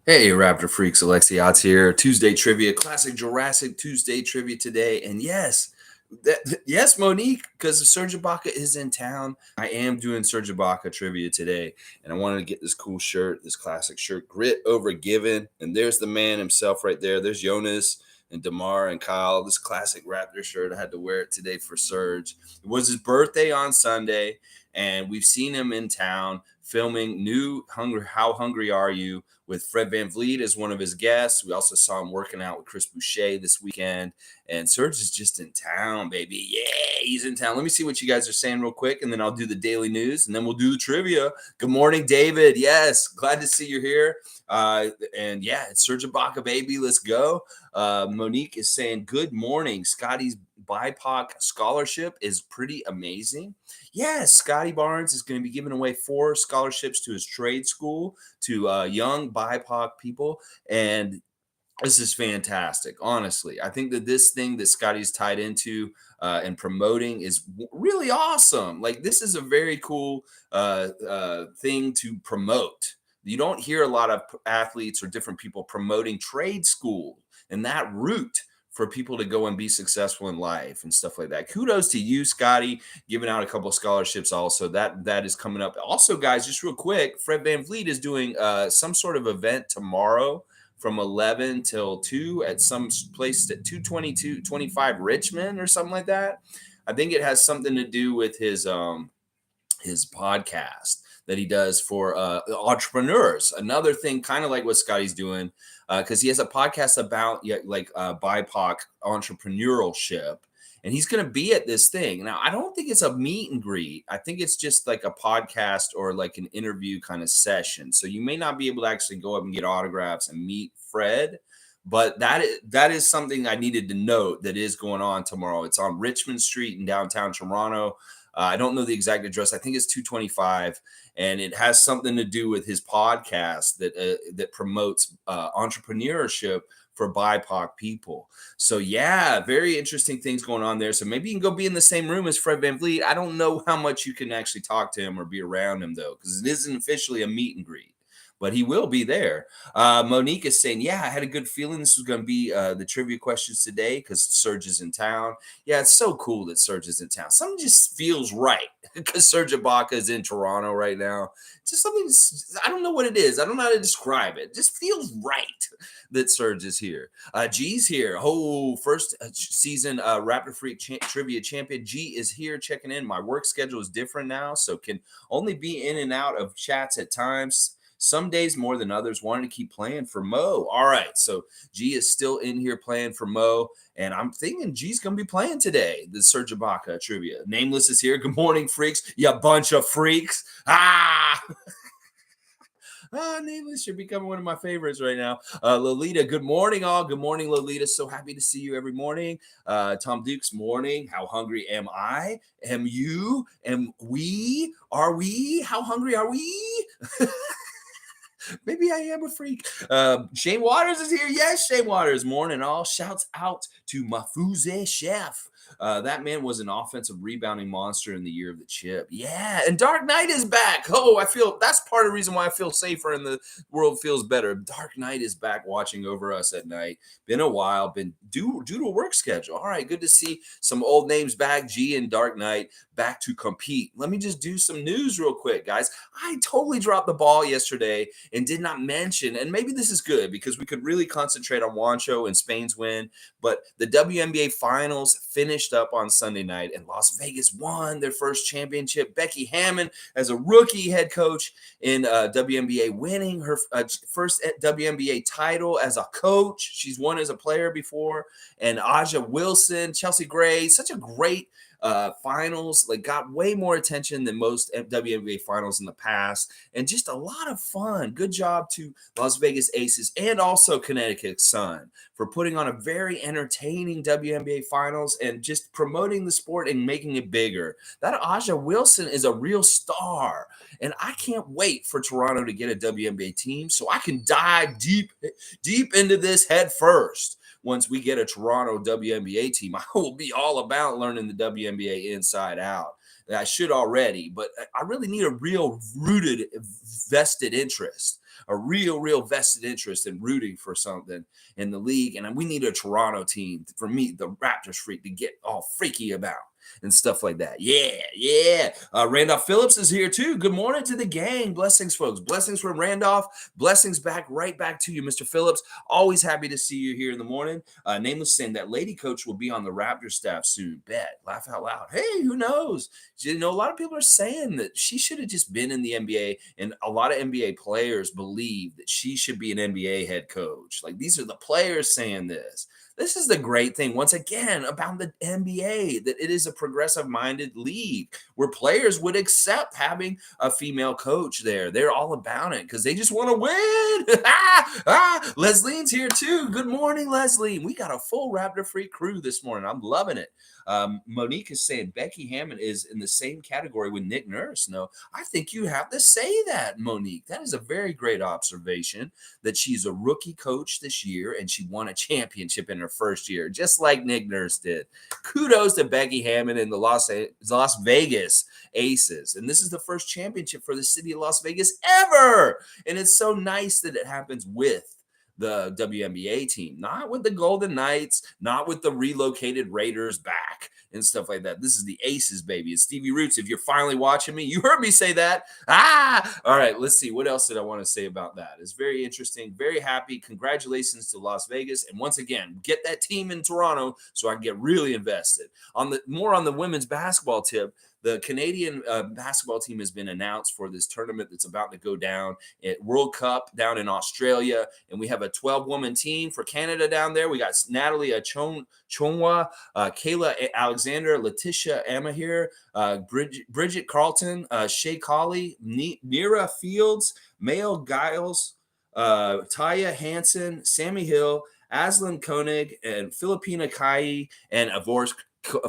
Hey, Raptor Freaks, Alexiot here. Tuesday Trivia, classic Jurassic Tuesday Trivia today. And yes, Monique, because Serge Ibaka is in town. I am doing Serge Ibaka trivia today. And I wanted to get this cool shirt, this classic shirt, Grit Over Given. And there's the man himself right there. There's Jonas and Damar and Kyle. This classic Raptor shirt. I had to wear it today for Serge. It was his birthday on Sunday, and we've seen him in town filming new How Hungry Are You? With Fred VanVleet as one of his guests. We also saw him working out with Chris Boucher this weekend. And Serge is just in town, baby. Yeah, he's in town. Let me see what you guys are saying real quick, and then I'll do the daily news, and then we'll do the trivia. Good morning, David. Yes, glad to see you here. And yeah, it's Serge Ibaka, baby. Let's go. Monique is saying, good morning. Scotty's BIPOC scholarship is pretty amazing. Yes, Scotty Barnes is going to be giving away 4 scholarships to his trade school to young BIPOC people. And this is fantastic. Honestly, I think that this thing that Scotty's tied into and promoting is really awesome. Like, this is a very cool thing to promote. You don't hear a lot of athletes or different people promoting trade school and that route for people to go and be successful in life and stuff like that. Kudos to you, Scotty, giving out a couple of scholarships. Also, that is coming up. Also, guys, just real quick, Fred VanVleet is doing some sort of event tomorrow from 11 till 2 at some place at 222-25 Richmond or something like that. I think it has something to do with his podcast that he does for entrepreneurs. Another thing, kind of like what Scotty's doing, because he has a podcast about BIPOC entrepreneurship. And he's going to be at this thing. Now, I don't think it's a meet and greet. I think it's just like a podcast or like an interview kind of session. So you may not be able to actually go up and get autographs and meet Fred. But that is something I needed to note that is going on tomorrow. It's on Richmond Street in downtown Toronto. I don't know the exact address. I think it's 225, and it has something to do with his podcast that promotes entrepreneurship for BIPOC people. So yeah, very interesting things going on there. So maybe you can go be in the same room as Fred VanVleet. I don't know how much you can actually talk to him or be around him though, because it isn't officially a meet and greet. But he will be there. Monique is saying, yeah, I had a good feeling this was going to be the trivia questions today because Serge is in town. Yeah, it's so cool that Serge is in town. Something just feels right because Serge Ibaka is in Toronto right now. Just something, I don't know what it is. I don't know how to describe it. It just feels right that Serge is here. G's here. Oh, first season Raptor Freak Trivia Champion. G is here checking in. My work schedule is different now, so can only be in and out of chats at times. Some days more than others. Wanted to keep playing for Mo. All right, so G is still in here playing for Mo, and I'm thinking G's going to be playing today. The Serge Ibaka trivia. Nameless is here. Good morning, freaks. You bunch of freaks. Nameless, you're becoming one of my favorites right now. Lolita, good morning, all. Good morning, Lolita. So happy to see you every morning. Tom Dukes, morning. How hungry am I? Am you? Am we? Are we? How hungry are we? Maybe I am a freak. Shane Waters is here. Yes, Shane Waters. Morning, all. Shouts out to Mafuze Chef. That man was an offensive rebounding monster in the year of the chip. Yeah, and Dark Knight is back. Oh, I feel that's part of the reason why I feel safer and the world feels better. Dark Knight is back watching over us at night. Been a while, been due to a work schedule. All right, good to see some old names back. G and Dark Knight back to compete. Let me just do some news real quick, guys. I totally dropped the ball yesterday and did not mention, and maybe this is good because we could really concentrate on Juancho and Spain's win, but the WNBA Finals finished up on Sunday night, and Las Vegas won their first championship. Becky Hammon, as a rookie head coach in WNBA, winning her first WNBA title as a coach. She's won as a player before. And Aja Wilson, Chelsea Gray, such a great finals, like got way more attention than most WNBA finals in the past, and just a lot of fun. Good job to Las Vegas Aces and also Connecticut Sun for putting on a very entertaining WNBA finals and just promoting the sport and making it bigger. That Aja Wilson is a real star, and I can't wait for Toronto to get a WNBA team so I can dive deep into this head first. Once we get a Toronto WNBA team, I will be all about learning the WNBA inside out. I should already, but I really need a real rooted, vested interest. a real vested interest in rooting for something in the league. And we need a Toronto team for me, the Raptors freak, to get all freaky about and stuff like that. Yeah. Randolph Phillips is here too. Good morning to the gang. Blessings, folks. Blessings from Randolph. Blessings right back to you, Mr. Phillips. Always happy to see you here in the morning. Nameless saying that lady coach will be on the Raptor staff soon. Bet. Laugh out loud. Hey, who knows? You know, a lot of people are saying that she should have just been in the NBA, and a lot of NBA players believe that she should be an NBA head coach. Like, these are the players saying this. This is the great thing, once again, about the NBA, that it is a progressive-minded league where players would accept having a female coach there. They're all about it because they just want to win. Leslie's here too. Good morning, Leslie. We got a full Raptor Free crew this morning. I'm loving it. Monique is saying Becky Hammond is in the same category with Nick Nurse. No, I think you have to say that, Monique. That is a very great observation, that she's a rookie coach this year and she won a championship in her first year, just like Nick Nurse did. Kudos to Becky Hammond and the Las Vegas Aces. And this is the first championship for the city of Las Vegas ever. And it's so nice that it happens with the WNBA team, not with the Golden Knights, not with the relocated Raiders back and stuff like that. This is the Aces, baby. It's Stevie Roots. If you're finally watching me, you heard me say that. All right, let's see. What else did I want to say about that? It's very interesting, very happy. Congratulations to Las Vegas. And once again, get that team in Toronto so I can get really invested. On the women's basketball tip, the Canadian basketball team has been announced for this tournament that's about to go down at World Cup down in Australia. And we have a 12-woman team for Canada down there. We got Natalie Chonwa, Kayla Alexander, Letitia Amahir, Bridget Carlton, Shay Colley, Nira Fields, Mayo Giles, Taya Hansen, Sammy Hill, Aslan Koenig, and Filipina Kai, and of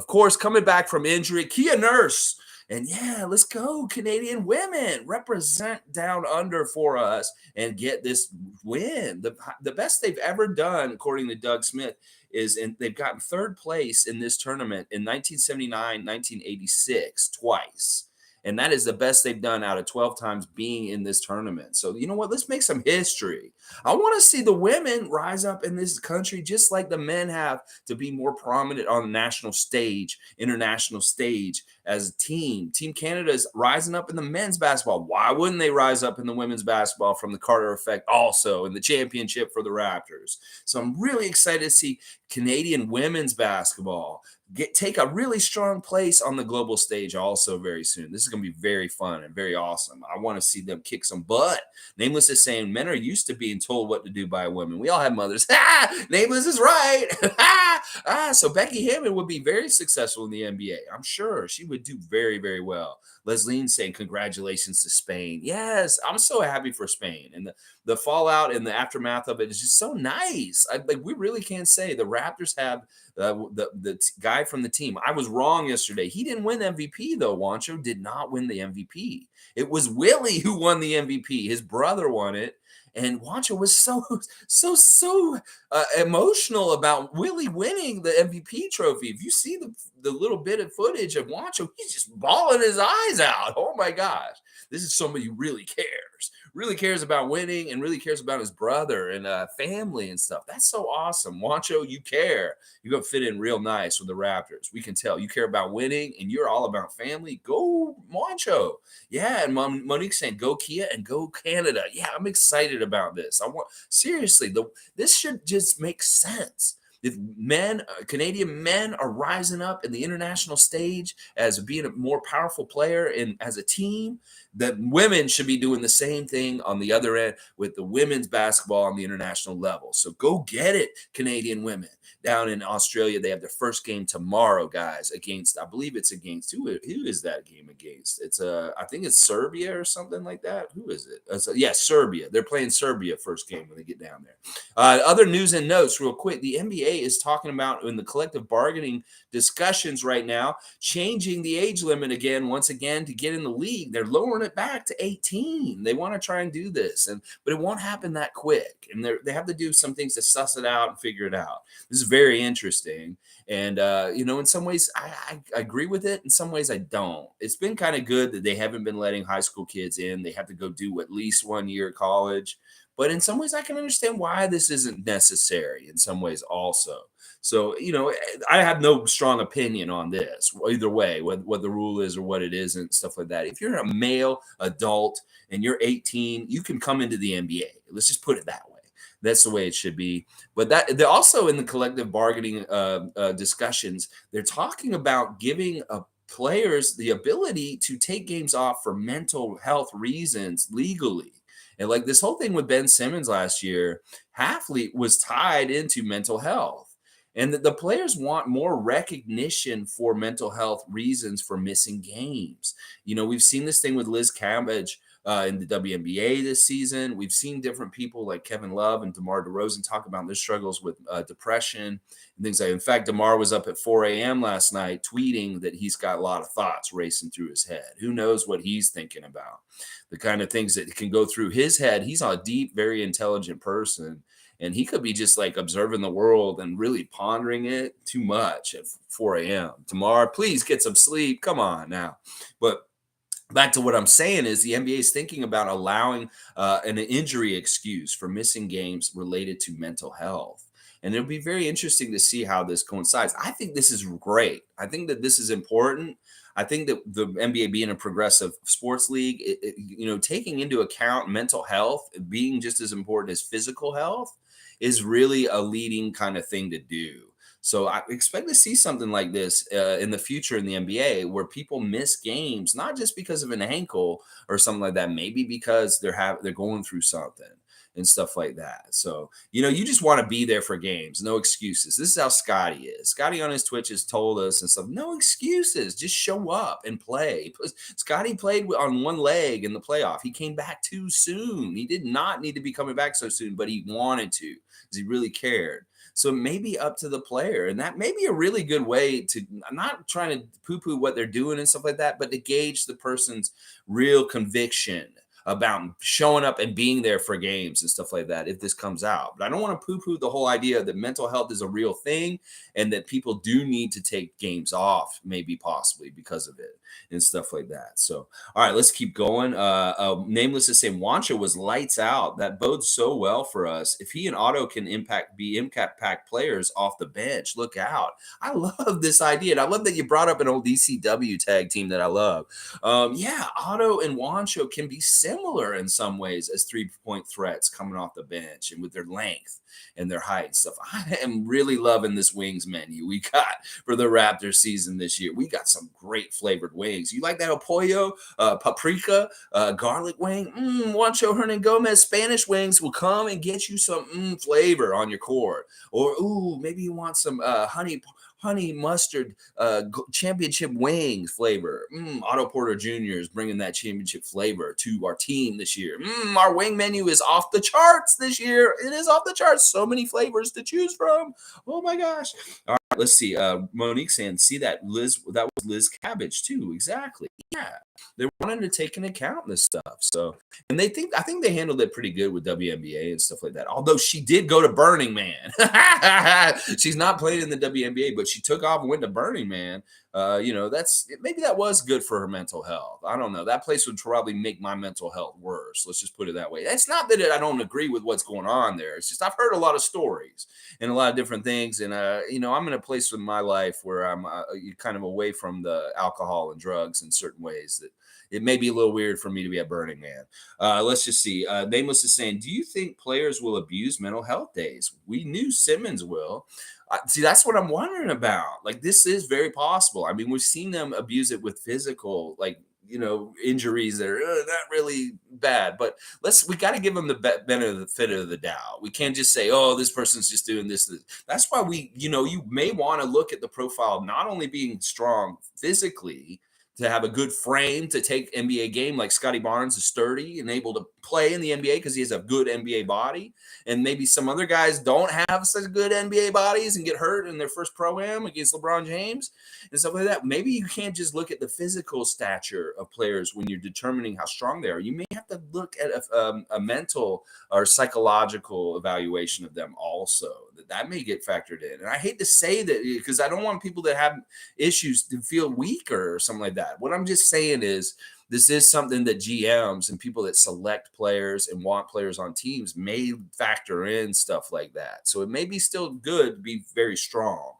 course, coming back from injury, Kia Nurse. And yeah, let's go, Canadian women. Represent down under for us and get this win. The best they've ever done, according to Doug Smith, is they've gotten third place in this tournament in 1979, 1986, twice. And that is the best they've done out of 12 times being in this tournament. So, you know what? Let's make some history. I want to see the women rise up in this country just like the men have, to be more prominent on the national stage, international stage as a team. Team Canada is rising up in the men's basketball. Why wouldn't they rise up in the women's basketball from the Carter Effect also in the championship for the Raptors? So I'm really excited to see Canadian women's basketball take a really strong place on the global stage also very soon. This is going to be very fun and very awesome. I want to see them kick some butt. Nameless is saying men are used to being told what to do by women. We all have mothers. Nameless is right. So Becky Hammond would be very successful in the NBA. I'm sure she would do very well. Leslie's saying congratulations to Spain. Yes, I'm so happy for Spain. And the fallout and the aftermath of it is just so nice. We really can't say the Raptors have the guy from the team. I was wrong yesterday. He didn't win MVP, though. Wancho did not win the MVP. It was Willie who won the MVP. His brother won it. And Wancho was so emotional about Willie winning the MVP trophy. If you see the little bit of footage of Wancho, he's just bawling his eyes out. Oh my gosh. This is somebody who really cares about winning and really cares about his brother and family and stuff. That's so awesome. Wancho, you care. You're going to fit in real nice with the Raptors. We can tell you care about winning and you're all about family. Go Wancho. Yeah, and Monique's saying go Kia and go Canada. Yeah, I'm excited about this. Seriously, this should just make sense. If Canadian men are rising up in the international stage as being a more powerful player and as a team, that women should be doing the same thing on the other end with the women's basketball on the international level. So go get it, Canadian women. Down in Australia, they have their first game tomorrow, guys, against, I believe it's against, who is that game against? It's I think it's Serbia or something like that. Who is it? Serbia. They're playing Serbia first game when they get down there. Other news and notes real quick. The NBA NBA is talking about in the collective bargaining discussions right now, changing the age limit again, once again, to get in the league. They're lowering it back to 18. They want to try and do this, but it won't happen that quick. And they have to do some things to suss it out and figure it out. This is very interesting. And, in some ways, I agree with it. In some ways, I don't. It's been kind of good that they haven't been letting high school kids in. They have to go do at least 1 year of college. But in some ways, I can understand why this isn't necessary in some ways also. So, I have no strong opinion on this, either way, what the rule is or what it isn't, stuff like that. If you're a male adult and you're 18, you can come into the NBA. Let's just put it that way. That's the way it should be. But that they're also in the collective bargaining discussions, they're talking about giving players the ability to take games off for mental health reasons legally. And like this whole thing with Ben Simmons last year, Halfley was tied into mental health. And the players want more recognition for mental health reasons for missing games. We've seen this thing with Liz Cambage in the WNBA this season. We've seen different people like Kevin Love and DeMar DeRozan talk about their struggles with depression and things like that. In fact, DeMar was up at 4 a.m. last night tweeting that he's got a lot of thoughts racing through his head. Who knows what he's thinking about? The kind of things that can go through his head. He's a deep, very intelligent person. And he could be just like observing the world and really pondering it too much at 4 a.m. DeMar, please get some sleep. Come on now. But back to what I'm saying is the NBA is thinking about allowing an injury excuse for missing games related to mental health. And it'll be very interesting to see how this coincides. I think this is great. I think that this is important. I think that the NBA being a progressive sports league, taking into account mental health being just as important as physical health is really a leading kind of thing to do. So I expect to see something like this in the future in the NBA where people miss games, not just because of an ankle or something like that, maybe because they're going through something and stuff like that. So, you just want to be there for games, no excuses. This is how Scotty is. Scotty on his Twitch has told us and stuff, no excuses, just show up and play. Scotty played on one leg in the playoff. He came back too soon. He did not need to be coming back so soon, but he wanted to because he really cared. So maybe up to the player. And that may be a really good way to, I'm not trying to poo-poo what they're doing and stuff like that, but to gauge the person's real conviction about showing up and being there for games and stuff like that if this comes out. But I don't want to poo-poo the whole idea that mental health is a real thing and that people do need to take games off, maybe possibly because of it and stuff like that. So, all right, let's keep going. Nameless is saying Wancho was lights out. That bodes so well for us. If he and Otto can be impact players off the bench, look out. I love this idea. And I love that you brought up an old ECW tag team that I love. Yeah, Otto and Wancho can be similar in some ways as 3-point threats coming off the bench and with their length and their height and stuff. I am really loving this wings menu we got for the Raptors season this year. We got some great flavored wings. You like that El Pollo, paprika, garlic wing? Juancho Hernan Gomez Spanish wings will come and get you some flavor on your core. Or, maybe you want some honey mustard championship wings flavor. Otto Porter Jr. is bringing that championship flavor to our team this year. Our wing menu is off the charts this year. It is off the charts. So many flavors to choose from. Oh my gosh. All right, let's see. Monique saying, see that was Liz Cabbage too. Exactly. Yeah. They wanted to take into account this stuff. So, and I think they handled it pretty good with WNBA and stuff like that. Although she did go to Burning Man. She's not playing in the WNBA, but she took off and went to Burning Man. Maybe that was good for her mental health. I don't know. That place would probably make my mental health worse. Let's just put it that way. It's not that I don't agree with what's going on there. It's just I've heard a lot of stories and a lot of different things. And, I'm in a place in my life where I'm kind of away from the alcohol and drugs in certain ways that it may be a little weird for me to be at Burning Man. Let's just see. Nameless is saying, do you think players will abuse mental health days? We knew Simmons will. See, that's what I'm wondering about. Like, this is very possible. I mean, we've seen them abuse it with physical, injuries that are not really bad. But we got to give them the benefit of the doubt. We can't just say, oh, this person's just doing this. That's why you may want to look at the profile, not only being strong physically, to have a good frame to take NBA game, like Scotty Barnes is sturdy and able to play in the NBA because he has a good NBA body. And maybe some other guys don't have such good NBA bodies and get hurt in their first pro-am against LeBron James and stuff like that. Maybe you can't just look at the physical stature of players when you're determining how strong they are. You may have to look at a mental or psychological evaluation of them also. That may get factored in. And I hate to say that because I don't want people that have issues to feel weaker or something like that. What I'm just saying is this is something that GMs and people that select players and want players on teams may factor in stuff like that. So it may be still good to be very strong,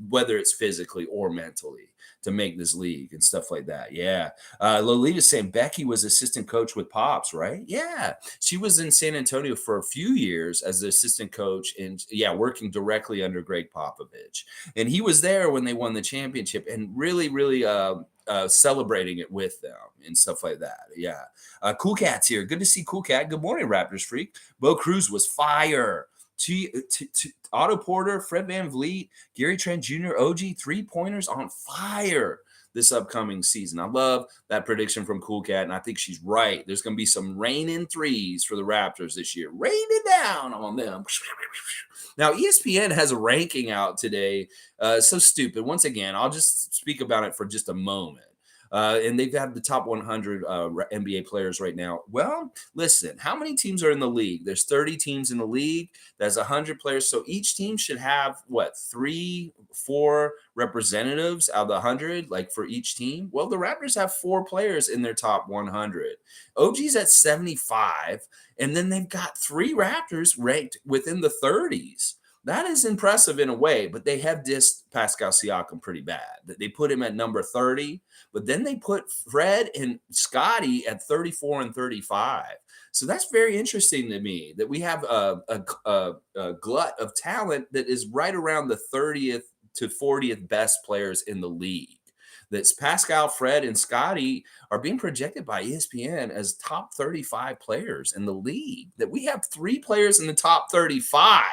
whether it's physically or mentally, to make this league and stuff like that. Yeah. Lolita's saying Becky was assistant coach with Pops, right? Yeah. She was in San Antonio for a few years as the assistant coach and working directly under Greg Popovich. And he was there when they won the championship and really celebrating it with them and stuff like that. Yeah. Cool Cat's here. Good to see Cool Cat. Good morning, Raptors freak. Bo Cruz was fire. Otto Porter, Fred VanVleet, Gary Trent Jr., OG, 3-pointers on fire this upcoming season. I love that prediction from Cool Cat, and I think she's right. There's going to be some rain in threes for the Raptors this year. Rain it down on them. Now, ESPN has a ranking out today. So stupid. Once again, I'll just speak about it for just a moment. And they've had the top 100 NBA players right now. Well, listen, how many teams are in the league? There's 30 teams in the league. There's 100 players. So each team should have, 3-4 representatives out of the 100, like for each team? Well, the Raptors have 4 players in their top 100. OG's at 75, and then they've got 3 Raptors ranked within the 30s. That is impressive in a way, but they have dissed Pascal Siakam pretty bad. They put him at number 30, but then they put Fred and Scotty at 34 and 35. So that's very interesting to me that we have a glut of talent that is right around the 30th to 40th best players in the league. That's Pascal, Fred, and Scotty are being projected by ESPN as top 35 players in the league. That we have 3 players in the top 35.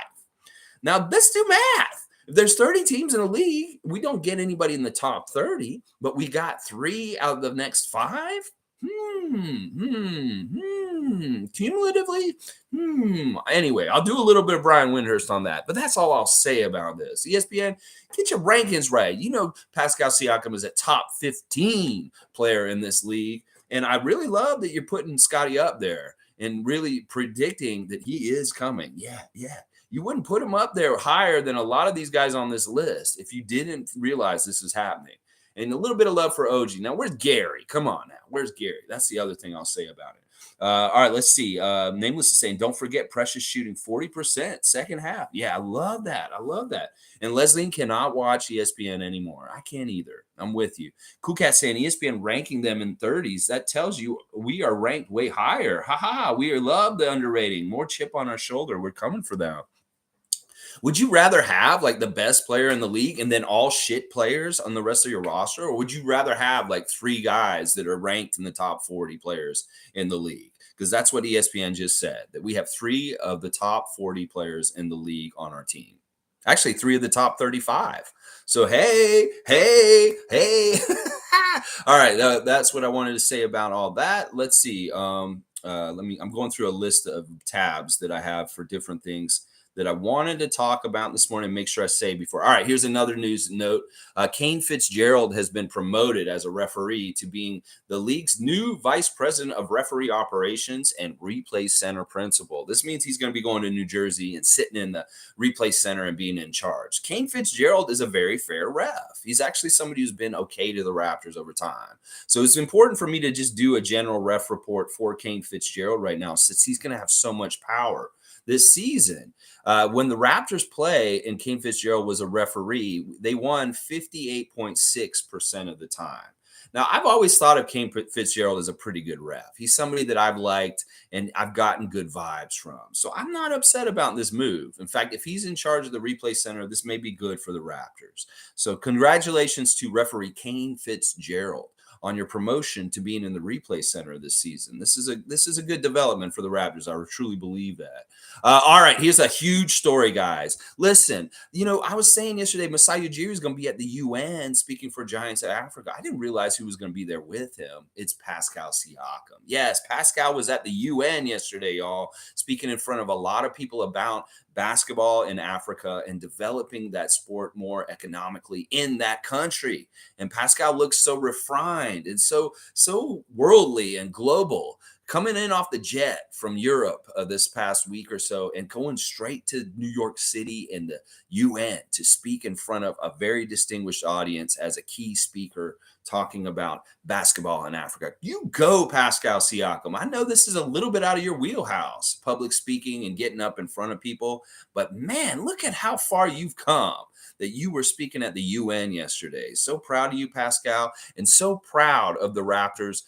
Now, let's do math. If there's 30 teams in the league, we don't get anybody in the top 30, but we got 3 out of the next 5? Cumulatively? Anyway, I'll do a little bit of Brian Windhurst on that, but that's all I'll say about this. ESPN, get your rankings right. You know Pascal Siakam is a top 15 player in this league, and I really love that you're putting Scotty up there and really predicting that he is coming. Yeah. You wouldn't put him up there higher than a lot of these guys on this list if you didn't realize this is happening. And a little bit of love for OG. Now, where's Gary? Come on now. Where's Gary? That's the other thing I'll say about it. All right, let's see. Nameless is saying, don't forget Precious shooting 40% second half. Yeah, I love that. And Leslie cannot watch ESPN anymore. I can't either. I'm with you. Cool Cat saying ESPN ranking them in 30s. That tells you we are ranked way higher. We love the underrating. More chip on our shoulder. We're coming for them. Would you rather have like the best player in the league and then all shit players on the rest of your roster? Or would you rather have like 3 guys that are ranked in the top 40 players in the league? Because that's what ESPN just said, that we have 3 of the top 40 players in the league on our team. Actually, 3 of the top 35. So, hey. All right, that's what I wanted to say about all that. Let's see. I'm going through a list of tabs that I have for different things that I wanted to talk about this morning, make sure I say before. All right, here's another news note. Kane Fitzgerald has been promoted as a referee to being the league's new vice president of referee operations and replay center principal. This means he's going to be going to New Jersey and sitting in the replay center and being in charge. Kane Fitzgerald is a very fair ref. He's actually somebody who's been okay to the Raptors over time. So it's important for me to just do a general ref report for Kane Fitzgerald right now, since he's going to have so much power this season. When the Raptors play and Kane Fitzgerald was a referee, they won 58.6% of the time. Now, I've always thought of Kane Fitzgerald as a pretty good ref. He's somebody that I've liked and I've gotten good vibes from. So I'm not upset about this move. In fact, if he's in charge of the replay center, this may be good for the Raptors. So congratulations to referee Kane Fitzgerald. on your promotion to being in the replay center this season. This is a good development for the Raptors. I truly believe that. All right, here's a huge story, guys. Listen, I was saying yesterday, Masai Ujiri is going to be at the UN speaking for Giants of Africa. I didn't realize who was going to be there with him. It's Pascal Siakam. Yes, Pascal was at the UN yesterday, y'all, speaking in front of a lot of people about basketball in Africa and developing that sport more economically in that country. And Pascal looks so refined and so worldly and global, coming in off the jet from Europe this past week or so and going straight to New York City and the UN to speak in front of a very distinguished audience as a key speaker talking about basketball in Africa. You go, Pascal Siakam. I know this is a little bit out of your wheelhouse, public speaking and getting up in front of people, but man, look at how far you've come that you were speaking at the UN yesterday. So proud of you, Pascal, and so proud of the Raptors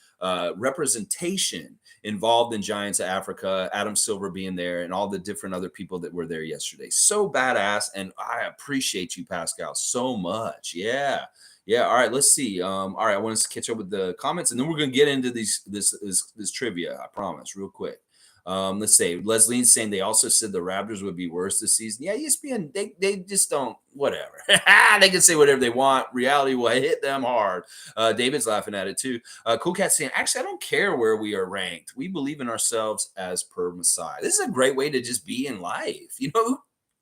representation involved in Giants of Africa, Adam Silver being there, and all the different other people that were there yesterday. So badass, and I appreciate you, Pascal, so much. Yeah. All right, let's see. All right, I want us to catch up with the comments, and then we're going to get into this trivia, I promise, real quick. Let's say Leslie's saying they also said the Raptors would be worse this season. Yeah, ESPN, they just don't, whatever. They can say whatever they want. Reality will hit them hard. David's laughing at it too. Cool Cat saying, actually, I don't care where we are ranked. We believe in ourselves as per Messiah. This is a great way to just be in life.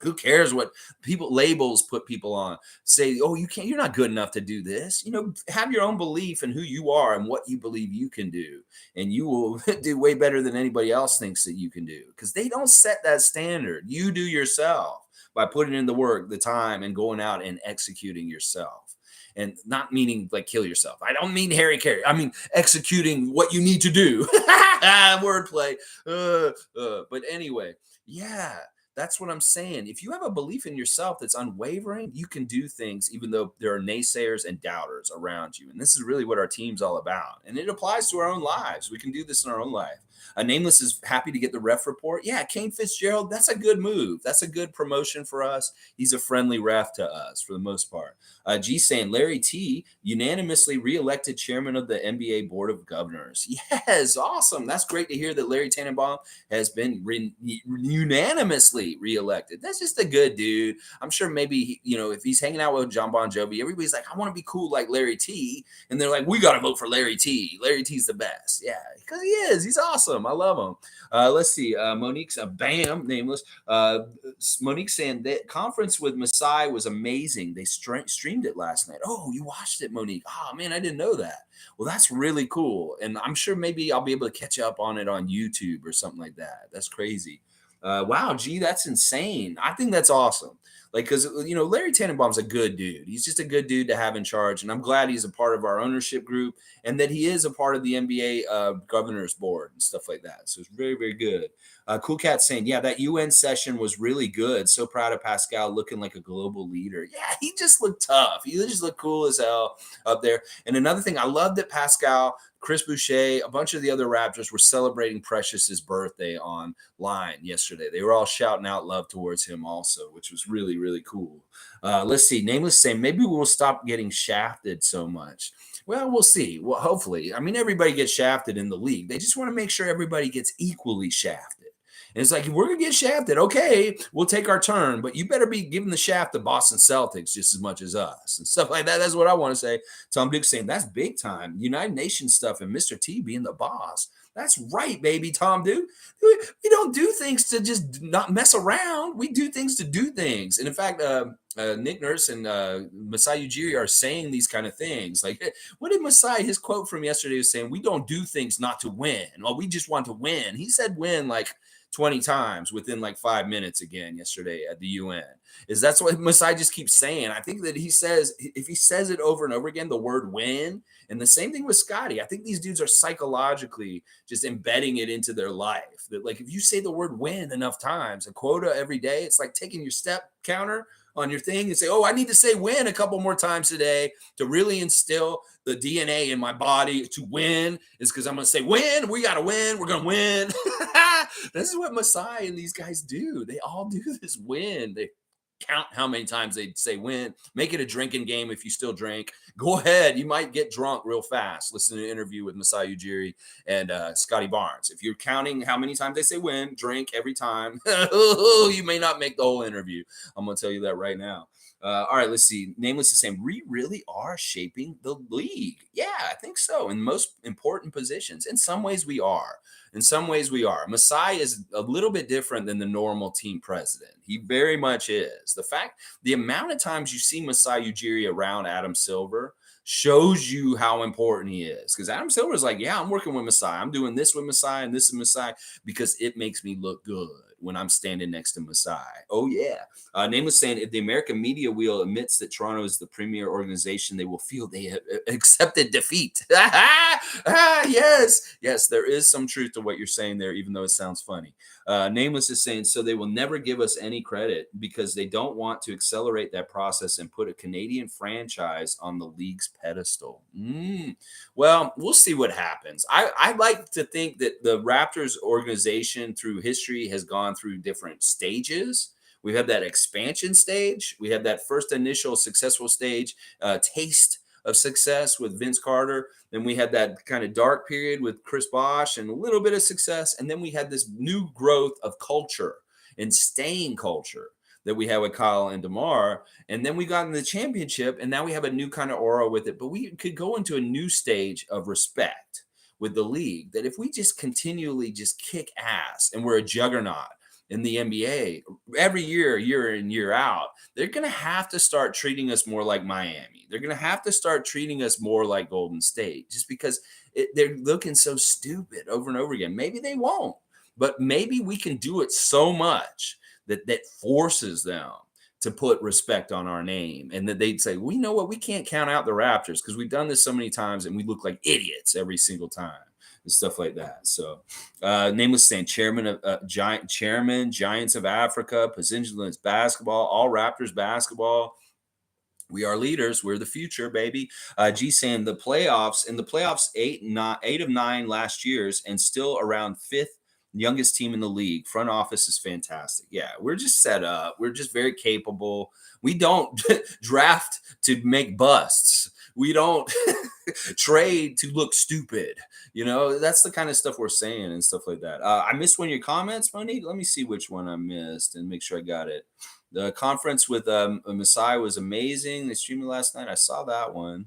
Who cares what labels put people on? Say, oh, you're not good enough to do this. Have your own belief in who you are and what you believe you can do. And you will do way better than anybody else thinks that you can do, because they don't set that standard. You do yourself by putting in the work, the time, and going out and executing yourself. And not meaning like kill yourself. I don't mean Harry Carey. I mean executing what you need to do. Wordplay. But anyway, yeah. That's what I'm saying. If you have a belief in yourself that's unwavering, you can do things even though there are naysayers and doubters around you. And this is really what our team's all about. And it applies to our own lives. We can do this in our own life. Nameless is happy to get the ref report. Yeah, Kane Fitzgerald, that's a good move. That's a good promotion for us. He's a friendly ref to us for the most part. G saying, Larry T, unanimously reelected chairman of the NBA Board of Governors. Yes, awesome. That's great to hear that Larry Tannenbaum has been unanimously reelected. That's just a good dude. I'm sure maybe, if he's hanging out with John Bon Jovi, everybody's like, I want to be cool like Larry T. And they're like, we got to vote for Larry T. Larry T's the best. Yeah, because he is. He's awesome. I love him. Let's see. Monique's nameless. Monique saying that conference with Masai was amazing. They streamed it last night. Oh, you watched it, Monique. Oh, man, I didn't know that. Well, that's really cool. And I'm sure maybe I'll be able to catch up on it on YouTube or something like that. That's crazy. Wow, gee, that's insane. I think that's awesome. Because, Larry Tannenbaum's a good dude. He's just a good dude to have in charge. And I'm glad he's a part of our ownership group and that he is a part of the NBA governor's board and stuff like that. So it's very, very good. Cool Cat saying, yeah, that UN session was really good. So proud of Pascal looking like a global leader. Yeah, he just looked tough. He just looked cool as hell up there. And another thing, I love that Pascal, Chris Boucher, a bunch of the other Raptors were celebrating Precious's birthday online yesterday. They were all shouting out love towards him also, which was really, really cool. Let's see. Nameless saying, maybe we'll stop getting shafted so much. Well, we'll see. Well, hopefully. I mean, everybody gets shafted in the league. They just want to make sure everybody gets equally shafted. And it's like, if we're going to get shafted, okay, we'll take our turn, but you better be giving the shaft to Boston Celtics just as much as us and stuff like that. That's what I want to say. Tom Duke saying, that's big time. United Nations stuff and Mr. T being the boss. That's right, baby, Tom Duke. We don't do things to just not mess around. We do things to do things. And in fact, Nick Nurse and Masai Ujiri are saying these kind of things. Like, what did Masai, his quote from yesterday was saying, we don't do things not to win. Or we just want to win. He said win like 20 times within like 5 minutes again yesterday at the UN. That's what Masai just keeps saying. I think that he says, if he says it over and over again, the word win, and the same thing with Scotty. I think these dudes are psychologically just embedding it into their life. That like, if you say the word win enough times, a quota every day, it's like taking your step counter on your thing and say, oh, I need to say win a couple more times today to really instill the DNA in my body to win, is because I'm going to say win. We got to win. We're going to win. This is what Masai and these guys do. They all do this win. count how many times they say win. Make it a drinking game if you still drink. Go ahead. You might get drunk real fast. Listen to an interview with Masai Ujiri and Scotty Barnes. If you're counting how many times they say win, drink every time, you may not make the whole interview. I'm going to tell you that right now. All right, let's see. Nameless is saying, we really are shaping the league. Yeah, I think so. In most important positions. In some ways, we are. In some ways, we are. Masai is a little bit different than the normal team president. He very much is. The amount of times you see Masai Ujiri around Adam Silver shows you how important he is. Because Adam Silver is like, yeah, I'm working with Masai. I'm doing this with Masai and this with Masai because it makes me look good when I'm standing next to Masai. Oh, yeah. Nameless saying, if the American media wheel admits that Toronto is the premier organization, they will feel they have accepted defeat. Yes. Yes, there is some truth to what you're saying there, even though it sounds funny. Nameless is saying, so they will never give us any credit because they don't want to accelerate that process and put a Canadian franchise on the league's pedestal. Well, we'll see what happens. I like to think that the Raptors organization through history has gone through different stages. We have that expansion stage. We have that first initial successful stage, taste of success with Vince Carter. Then we had that kind of dark period with Chris Bosh and a little bit of success. And then we had this new growth of culture and staying culture that we had with Kyle and DeMar. And then we got in the championship, and now we have a new kind of aura with it. But we could go into a new stage of respect with the league that if we just continually just kick ass and we're a juggernaut in the NBA every year, year in, year out, they're going to have to start treating us more like Miami. They're going to have to start treating us more like Golden State just because they're looking so stupid over and over again. Maybe they won't, but maybe we can do it so much that forces them to put respect on our name, and that they'd say, we know what, we can't count out the Raptors because we've done this so many times and we look like idiots every single time. And stuff like that. So, Nameless saying, chairman, Giants of Africa, Positionless basketball, all Raptors basketball. We are leaders. We're the future, baby. G saying the playoffs, 8 of 9 last year's, and still around fifth youngest team in the league. Front office is fantastic. Yeah, we're just set up. We're just very capable. We don't draft to make busts. We don't trade to look stupid. You know, that's the kind of stuff we're saying and stuff like that. I missed one of your comments, Monique. Let me see which one I missed and make sure I got it. The conference with Masai was amazing. They streamed it last night. I saw that one.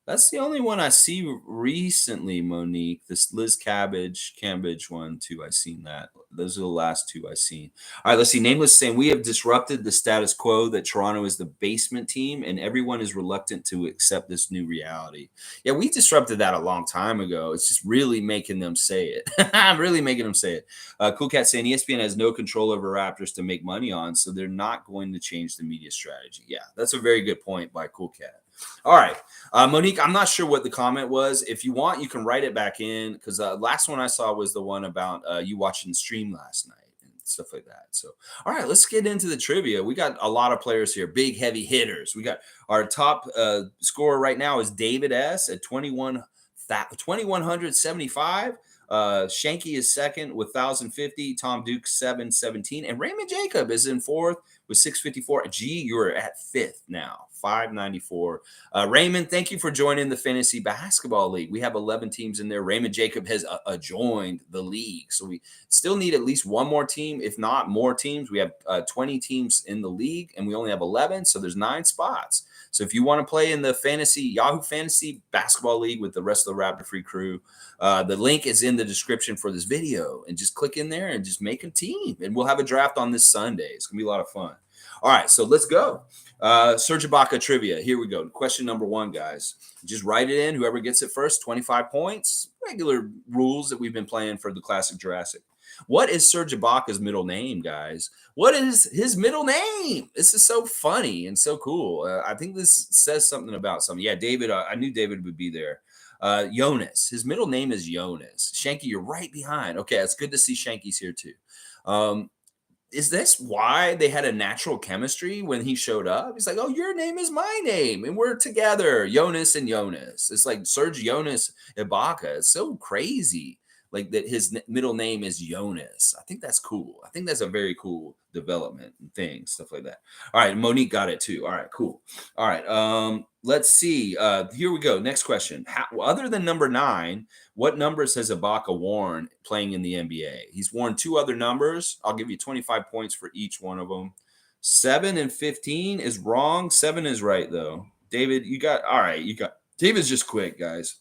That's the only one I see recently, Monique. This Liz Cambage one, too. I seen that. Those are the last two I seen. All right, let's see. Nameless saying, we have disrupted the status quo that Toronto is the basement team, and everyone is reluctant to accept this new reality. Yeah, we disrupted that a long time ago. It's just really making them say it. Really making them say it. Cool Cat saying, ESPN has no control over Raptors to make money on, so they're not going to change the media strategy. Yeah, that's a very good point by Cool Cat. All right. Monique, I'm not sure what the comment was. If you want, you can write it back in because last one I saw was the one about you watching the stream last night and stuff like that. So, all right, let's get into the trivia. We got a lot of players here, big, heavy hitters. We got our top scorer right now is David S. at 2,175. Shanky is second with 1,050. Tom Duke 717, and Raymond Jacob is in fourth with 654. G, you're at fifth now, 594. Raymond, thank you for joining the Fantasy Basketball League. We have 11 teams in there. Raymond Jacob has joined the league, so we still need at least one more team, if not more teams. We have 20 teams in the league, and we only have 11, so there's 9 spots. So if you want to play in the Yahoo Fantasy Basketball League with the rest of the Raptor Free crew, the link is in the description for this video, and just click in there and just make a team, and we'll have a draft on this Sunday. It's gonna be a lot of fun. All right, so let's go. Serge Ibaka trivia. Here we go. Question number 1, guys. Just write it in. Whoever gets it first, 25 points. Regular rules that we've been playing for the Classic Jurassic. What is Serge Ibaka's middle name, guys? What is his middle name? This is so funny and so cool. I think this says something about something. Yeah, David, I knew David would be there. Jonas. His middle name is Jonas. Shanky, you're right behind. Okay, it's good to see Shanky's here too. Is this why they had a natural chemistry when he showed up? He's like, oh, your name is my name, and we're together. Jonas and Jonas. It's like Serge Jonas Ibaka. It's so crazy. like that his middle name is Jonas. I think that's cool. I think that's a very cool development and thing, stuff like that. All right, Monique got it too. All right, cool. All right, let's see. Here we go. Next question. Other than number 9, what numbers has Ibaka worn playing in the NBA? He's worn 2 other numbers. I'll give you 25 points for each one of them. 7 and 15 is wrong. 7 is right, though. David, you got David's just quick, guys.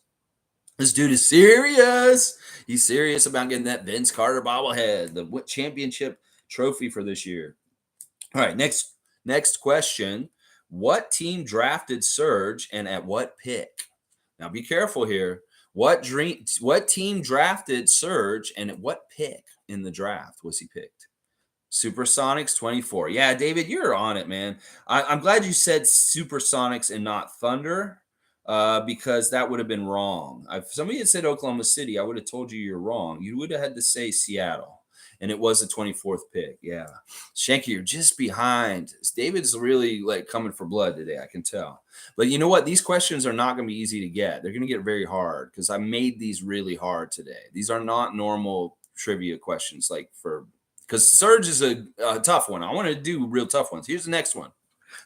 This dude is serious. He's serious about getting that Vince Carter bobblehead, the championship trophy for this year. All right, next question. What team drafted Serge and at what pick? Now be careful here. What team drafted Serge and at what pick in the draft was he picked? Supersonics 24. Yeah, David, you're on it, man. I'm glad you said Supersonics and not Thunder. Because that would have been wrong. If somebody had said Oklahoma City, I would have told you you're wrong. You would have had to say Seattle, and it was the 24th pick. Yeah, Shanky, you're just behind. David's really like coming for blood today. I can tell. But you know what? These questions are not going to be easy to get. They're going to get very hard because I made these really hard today. These are not normal trivia questions because Serge is a tough one. I want to do real tough ones. Here's the next one.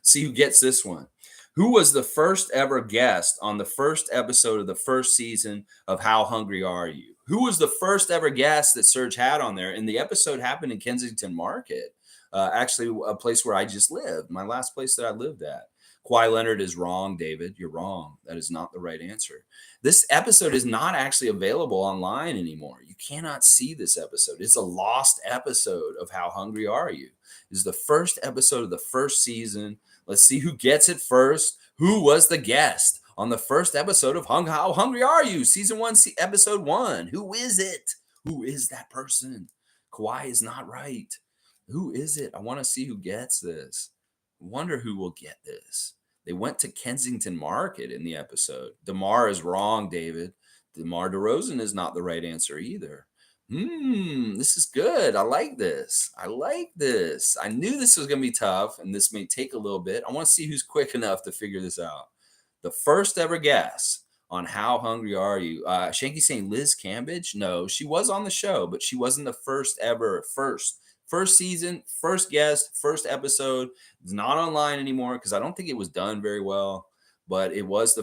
See who gets this one. Who was the first ever guest on the first episode of the first season of How Hungry Are You? Who was the first ever guest that Serge had on there? And the episode happened in Kensington Market, actually a place where I just lived, my last place that I lived at. Kawhi Leonard is wrong, David. You're wrong. That is not the right answer. This episode is not actually available online anymore. You cannot see this episode. It's a lost episode of How Hungry Are You? It's the first episode of the first season. Let's see who gets it first. Who was the guest on the first episode of How Hungry Are You? Season 1, episode 1. Who is it? Who is that person? Kawhi is not right. Who is it? I want to see who gets this. I wonder who will get this. They went to Kensington Market in the episode. DeMar is wrong, David. DeMar DeRozan is not the right answer either. This is good. I like this. I knew this was going to be tough, and this may take a little bit. I want to see who's quick enough to figure this out. The first ever guest on How Hungry Are You? Shanky saying Liz Cambridge? No, she was on the show, but she wasn't the first ever. First season, first guest, first episode. It's not online anymore because I don't think it was done very well. But it was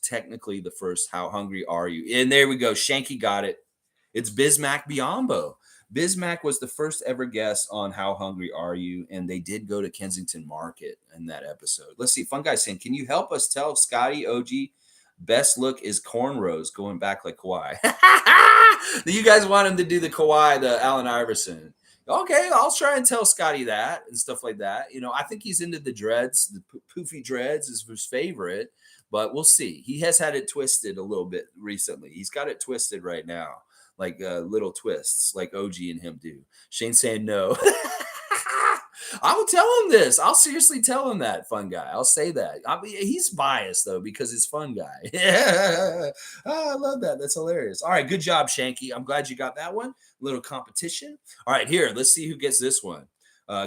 technically the first How Hungry Are You? And there we go. Shanky got it. It's Bismack Biyombo. Bismack was the first ever guest on How Hungry Are You? And they did go to Kensington Market in that episode. Let's see. Fun guy saying, can you help us tell Scotty OG best look is cornrows going back like Kawhi? You guys want him to do the Kawhi, the Allen Iverson. Okay, I'll try and tell Scotty that and stuff like that. You know, I think he's into the dreads. The poofy dreads is his favorite, but we'll see. He has had it twisted a little bit recently. He's got it twisted right now. Like little twists like OG and him do. Shane saying no. I will tell him this. I'll seriously tell him that, fun guy. I'll say that. He's biased, though, because he's fun guy. Yeah. I love that. That's hilarious. All right, good job, Shanky. I'm glad you got that one. Little competition. All right, here. Let's see who gets this one.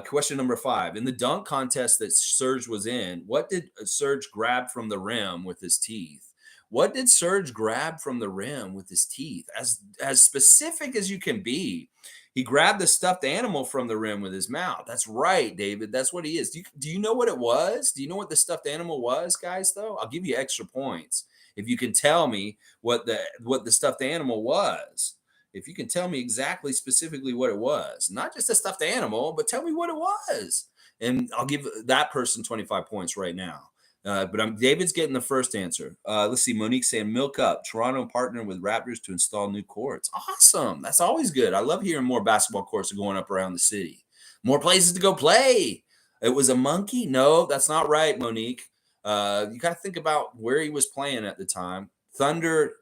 Question number 5. In the dunk contest that Serge was in, what did Serge grab from the rim with his teeth? What did Serge grab from the rim with his teeth? As specific as you can be, he grabbed the stuffed animal from the rim with his mouth. That's right, David. That's what he is. Do you know what it was? Do you know what the stuffed animal was, guys, though? I'll give you extra points if you can tell me what the stuffed animal was. If you can tell me exactly specifically what it was. Not just a stuffed animal, but tell me what it was. And I'll give that person 25 points right now. But David's getting the first answer. Let's see. Monique saying Milk Up. Toronto partnered with Raptors to install new courts. Awesome. That's always good. I love hearing more basketball courts going up around the city. More places to go play. It was a monkey? No, that's not right, Monique. You got to think about where he was playing at the time. Thunder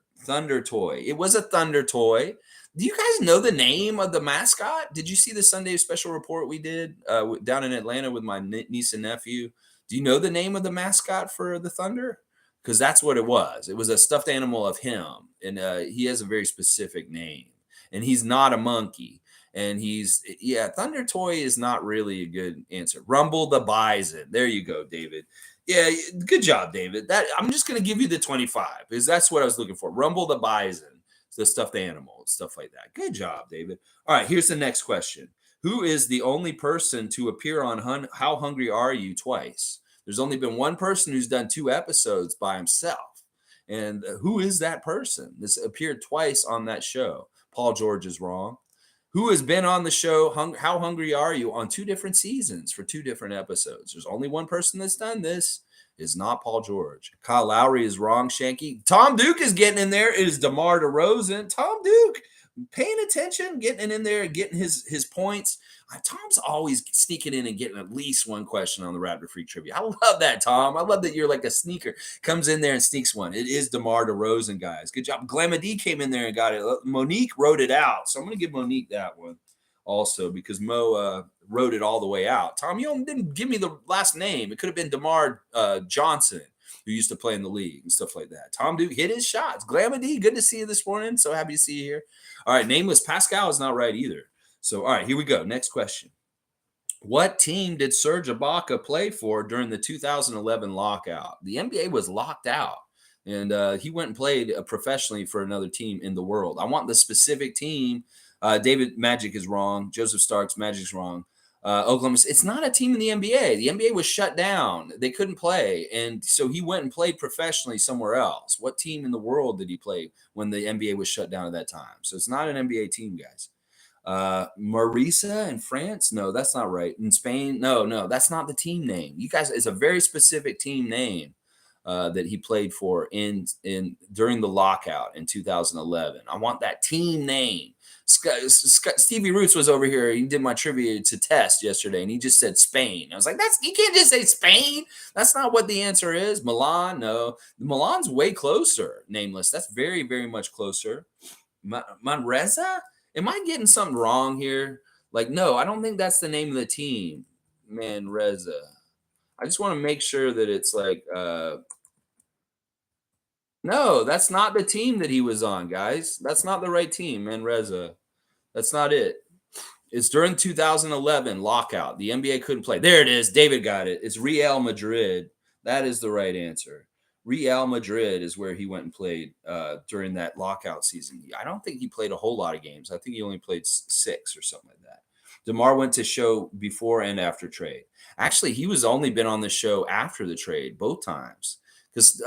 toy. It was a Thunder toy. Do you guys know the name of the mascot? Did you see the Sunday special report we did down in Atlanta with my niece and nephew? Do you know the name of the mascot for the Thunder? Because that's what it was. It was a stuffed animal of him. And he has a very specific name. And he's not a monkey. And Thunder Toy is not really a good answer. Rumble the Bison. There you go, David. Yeah, good job, David. I'm just going to give you the 25 because that's what I was looking for. Rumble the Bison. the stuffed animal, stuff like that. Good job, David. All right, here's the next question. Who is the only person to appear on How Hungry Are You twice? There's only been one person who's done 2 episodes by himself. And who is that person? This appeared twice on that show. Paul George is wrong. Who has been on the show How Hungry Are You on 2 different seasons for 2 different episodes? There's only one person that's done this. Is not Paul George. Kyle Lowry is wrong, Shanky. Tom Duke is getting in there. It is DeMar DeRozan. Tom Duke paying attention, getting in there, getting his points. Tom's always sneaking in and getting at least one question on the Raptor Freak Trivia. I love that, Tom. I love that you're like a sneaker. Comes in there and sneaks one. It is DeMar DeRozan, guys. Good job. Glamady came in there and got it. Monique wrote it out. So I'm going to give Monique that one also because Mo wrote it all the way out. Tom, you didn't give me the last name. It could have been DeMar Johnson, who used to play in the league and stuff like that. Tom Duke hit his shots. Glamady, good to see you this morning. So happy to see you here. All right, Nameless Pascal is not right either. So, all right, here we go. Next question. What team did Serge Ibaka play for during the 2011 lockout? The NBA was locked out, and he went and played professionally for another team in the world. I want the specific team. David Magic is wrong. Joseph Starks, Magic's wrong. Oklahoma, it's not a team in the NBA. The NBA was shut down. They couldn't play. And so he went and played professionally somewhere else. What team in the world did he play when the NBA was shut down at that time? So it's not an NBA team, guys. Marisa in France? No, that's not right. In Spain? No, that's not the team name. You guys, it's a very specific team name that he played for in during the lockout in 2011. I want that team name. Stevie Roots was over here. He did my trivia to test yesterday, and he just said Spain. I was like, you can't just say Spain. That's not what the answer is. Milan? No. Milan's way closer, Nameless. That's very, very much closer. Manresa? Am I getting something wrong here? Like, no, I don't think that's the name of the team. Manresa. I just want to make sure that it's like, no, that's not the team that he was on, guys. That's not the right team, Manresa. That's not it. It's during 2011 lockout. The NBA couldn't play. There it is. David got it. It's Real Madrid. That is the right answer. Real Madrid is where he went and played during that lockout season. I don't think he played a whole lot of games. I think he only played 6 or something like that. DeMar went to show before and after trade. Actually, he was only been on the show after the trade both times because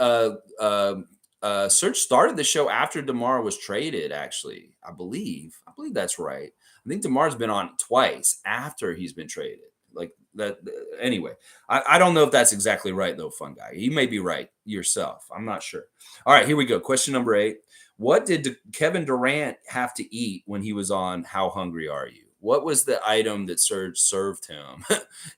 Serge started the show after DeMar was traded. Actually, I believe that's right. I think DeMar's been on twice after he's been traded. Like that. Anyway, I don't know if that's exactly right though, fun guy. You may be right yourself. I'm not sure. All right, here we go. Question number 8. What did Kevin Durant have to eat when he was on How Hungry Are You? What was the item that Serge served him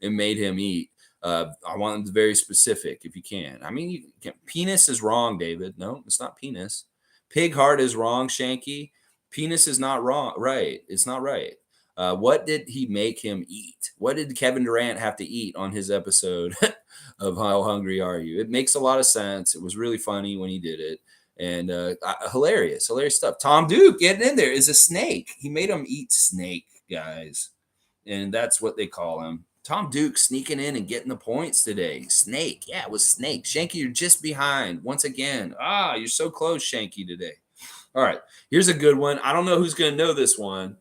and made him eat? I want them very specific if you can. I mean, you can. Penis is wrong, David. No, it's not penis. Pig heart is wrong, Shanky. Penis is not wrong. Right. It's not right. What did he make him eat? What did Kevin Durant have to eat on his episode of How Hungry Are You? It makes a lot of sense. It was really funny when he did it. And hilarious stuff. Tom Duke getting in there is a snake. He made him eat snake, guys. And that's what they call him. Tom Duke sneaking in and getting the points today. Snake. Yeah, it was Snake. Shanky, you're just behind once again. You're so close, Shanky, today. All right, here's a good one. I don't know who's going to know this one.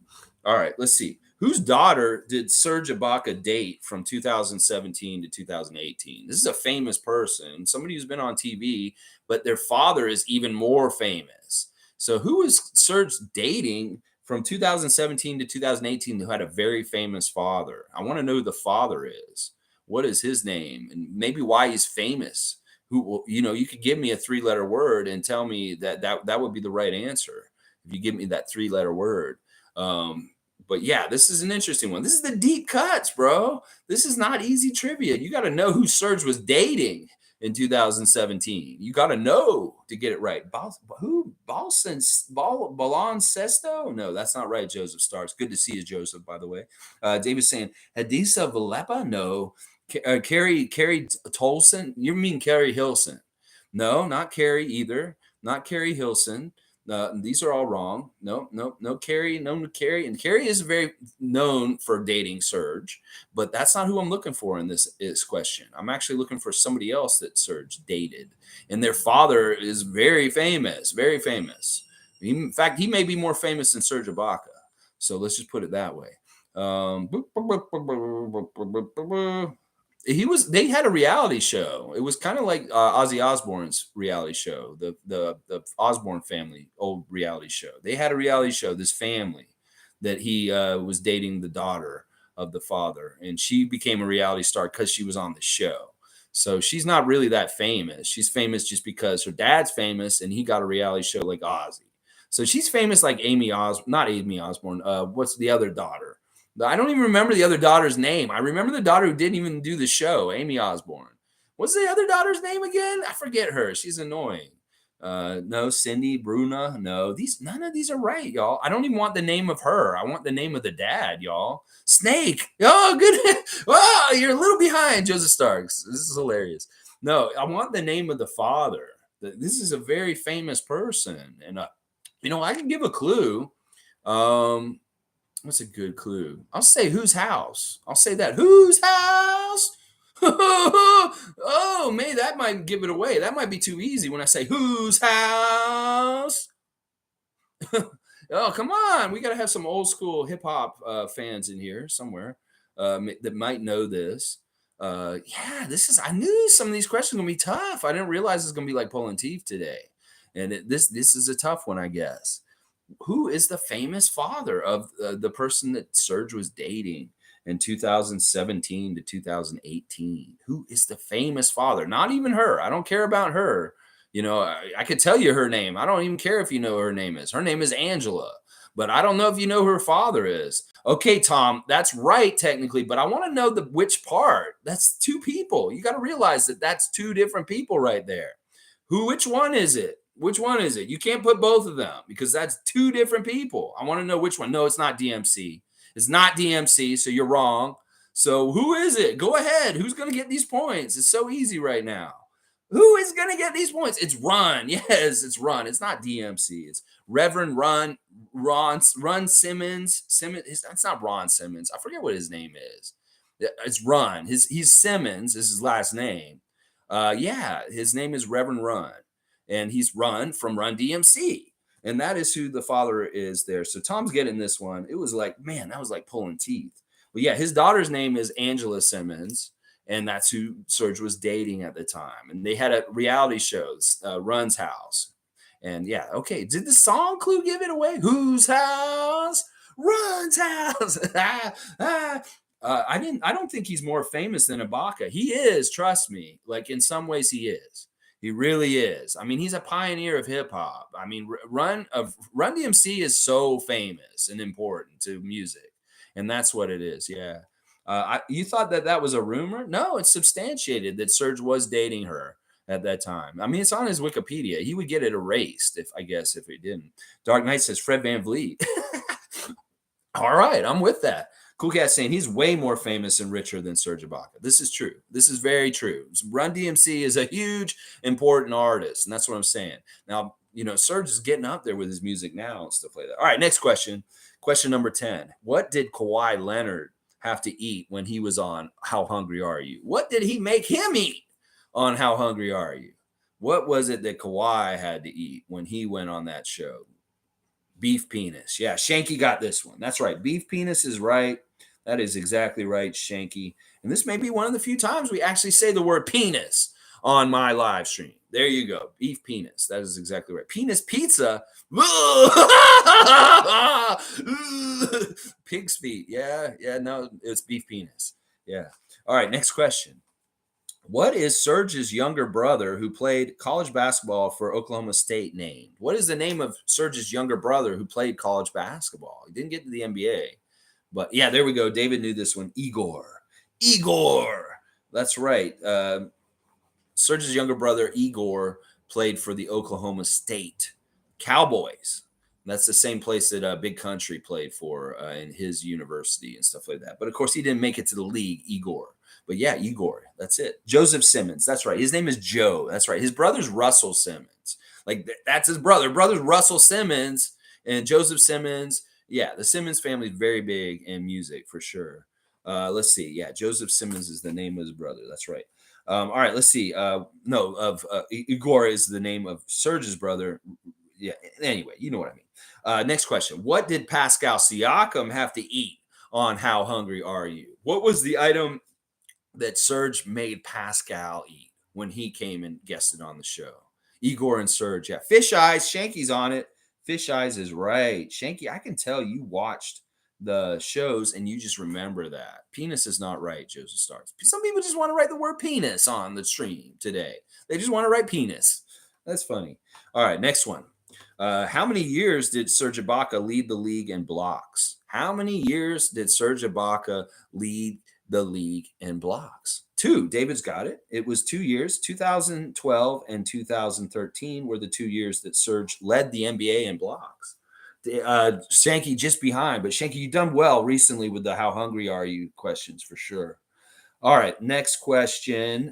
All right, let's see. Whose daughter did Serge Ibaka date from 2017 to 2018? This is a famous person, somebody who's been on TV, but their father is even more famous. So who is Serge dating from 2017 to 2018 who had a very famous father? I want to know who the father is. What is his name? And maybe why he's famous. You could give me a 3-letter word and tell me that would be the right answer if you give me that 3-letter word. But yeah, this is an interesting one. This is the deep cuts, bro. This is not easy trivia. You got to know who Serge was dating in 2017. You got to know to get it right. Who? Baloncesto? No, that's not right, Joseph Starks. Good to see you, Joseph, by the way. David's saying, Hadisa Valepa? No. Carrie Tolson? You mean Carrie Hilson? No, not Carrie either. Not Carrie Hilson. These are all wrong. No, Carrie, no Carrie. And Carrie is very known for dating Serge, but that's not who I'm looking for in this question. I'm actually looking for somebody else that Serge dated. And their father is very famous, very famous. In fact, he may be more famous than Serge Ibaka. So let's just put it that way. They had a reality show. It was kind of like Ozzy Osbourne's reality show, the Osbourne family old reality show. They had a reality show, this family that he was dating the daughter of the father, and she became a reality star because she was on the show. So she's not really that famous. She's famous just because her dad's famous and he got a reality show like Ozzy. So she's famous like not Amy Osbourne. What's the other daughter? I don't even remember the other daughter's name. I remember the daughter who didn't even do the show, Amy Osbourne. What's the other daughter's name again? I forget her. She's annoying. No, Cindy, Bruna. No, none of these are right, y'all. I don't even want the name of her. I want the name of the dad, y'all. Snake. Oh, good. Oh, you're a little behind, Joseph Starks. This is hilarious. No, I want the name of the father. This is a very famous person, and I can give a clue. What's a good clue? I'll say whose house. I'll say that. Whose house? Oh, man, that might give it away. That might be too easy when I say whose house. Oh, come on. We got to have some old school hip hop fans in here somewhere that might know this. I knew some of these questions were going to be tough. I didn't realize it's going to be like pulling teeth today. And this is a tough one, I guess. Who is the famous father of the person that Serge was dating in 2017 to 2018? Who is the famous father? Not even her. I don't care about her. I could tell you her name. I don't even care if you know her name is. Her name is Angela, but I don't know if you know who her father is. Okay, Tom, that's right technically, but I want to know which part. That's two people. You got to realize that that's two different people right there. Which one is it? Which one is it? You can't put both of them because that's two different people. I want to know which one. No, it's not DMC. It's not DMC, so you're wrong. So who is it? Go ahead. Who's going to get these points? It's so easy right now. Who is going to get these points? It's Run. Yes, it's Run. It's not DMC. It's Reverend Ron Simmons. It's not Ron Simmons. I forget what his name is. It's Run. He's Simmons is his last name. His name is Reverend Run. And he's Run from Run DMC. And that is who the father is there. So Tom's getting this one. It was like, man, that was like pulling teeth. Well, yeah, his daughter's name is Angela Simmons. And that's who Serge was dating at the time. And they had a reality show, Run's House. And yeah, okay. Did the song clue give it away? Whose house? Run's house. I don't think he's more famous than Ibaka. He is, trust me. Like in some ways he is. He really is. I mean, he's a pioneer of hip hop. I mean, Run DMC is so famous and important to music, and that's what it is. Yeah. You thought that was a rumor? No, it's substantiated that Serge was dating her at that time. I mean, it's on his Wikipedia. He would get it erased if he didn't. Dark Knight says Fred Van Vliet. All right, I'm with that. Cool Cat saying he's way more famous and richer than Serge Ibaka. This is true. This is very true. Run DMC is a huge, important artist, and that's what I'm saying. Now, Serge is getting up there with his music now and stuff like that. All right, next question. Question number 10. What did Kawhi Leonard have to eat when he was on How Hungry Are You? What did he make him eat on How Hungry Are You? What was it that Kawhi had to eat when he went on that show? Beef penis. Yeah, Shanky got this one. That's right. Beef penis is right. That is exactly right, Shanky. And this may be one of the few times we actually say the word penis on my live stream. There you go. Beef penis. That is exactly right. Penis pizza. Pig's feet. Yeah. No, it's beef penis. Yeah. All right. Next question. What is Serge's younger brother who played college basketball for Oklahoma State named? What is the name of Serge's younger brother who played college basketball? He didn't get to the NBA. But yeah, there we go. David knew this one. Igor. That's right. Serge's younger brother, Igor, played for the Oklahoma State Cowboys. That's the same place that Big Country played for in his university and stuff like that. But of course, he didn't make it to the league, Igor. But yeah, Igor. That's it. Joseph Simmons. That's right. His name is Joe. That's right. His brother's Russell Simmons. Like that's his brother. Brother's Russell Simmons and Joseph Simmons. Yeah, the Simmons family is very big in music for sure. Let's see. Yeah, Joseph Simmons is the name of his brother. That's right. All right, let's see. Igor is the name of Serge's brother. yeah. Anyway, you know what I mean. Next question. What did Pascal Siakam have to eat on How Hungry Are You? What was the item that Serge made Pascal eat when he came and guested on the show? Igor and Serge. Yeah. Fish eyes. Shanky's on it. Fish eyes is right. Shanky, I can tell you watched the shows and you just remember that. Penis is not right, Joseph Starks. Some people just want to write the word penis on the stream today. They just want to write penis. That's funny. All right, next one. How many years did Serge Ibaka lead the league in blocks? How many years did Serge Ibaka lead the league in blocks? 2. David's got it. It was 2 years. 2012 and 2013 were the 2 years that Serge led the NBA in blocks. Shanky just behind, but Shanky, you've done well recently with the How Hungry Are You questions for sure. All right, next question.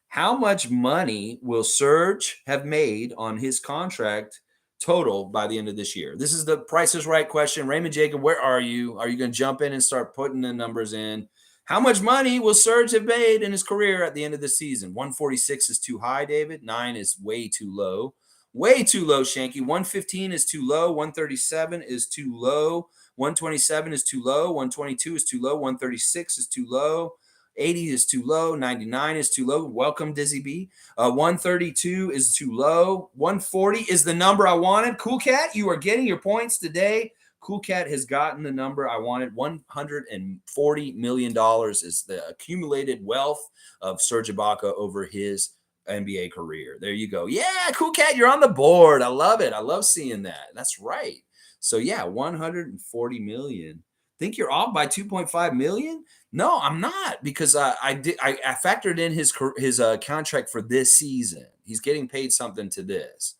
How much money will Serge have made on his contract total by the end of this year? This is the Price is Right question. Raymond Jacob, where are you? Are you going to jump in and start putting the numbers in? How much money will Serge have made in his career at the end of the season? 146 is too high, David. 9 is way too low. Way too low, Shanky. 115 is too low. 137 is too low. 127 is too low. 122 is too low. 136 is too low. 80 is too low. 99 is too low. Welcome, Dizzy B. 132 is too low. 140 is the number I wanted. Cool Cat, you are getting your points today. Cool Cat has gotten the number I wanted. $140 million is the accumulated wealth of Serge Ibaka over his NBA career. There you go. Yeah, Cool Cat, you're on the board. I love it. I love seeing that. That's right. So yeah, 140 million. Think you're off by 2.5 million? No, I'm not, because I factored in his contract for this season. He's getting paid something to this.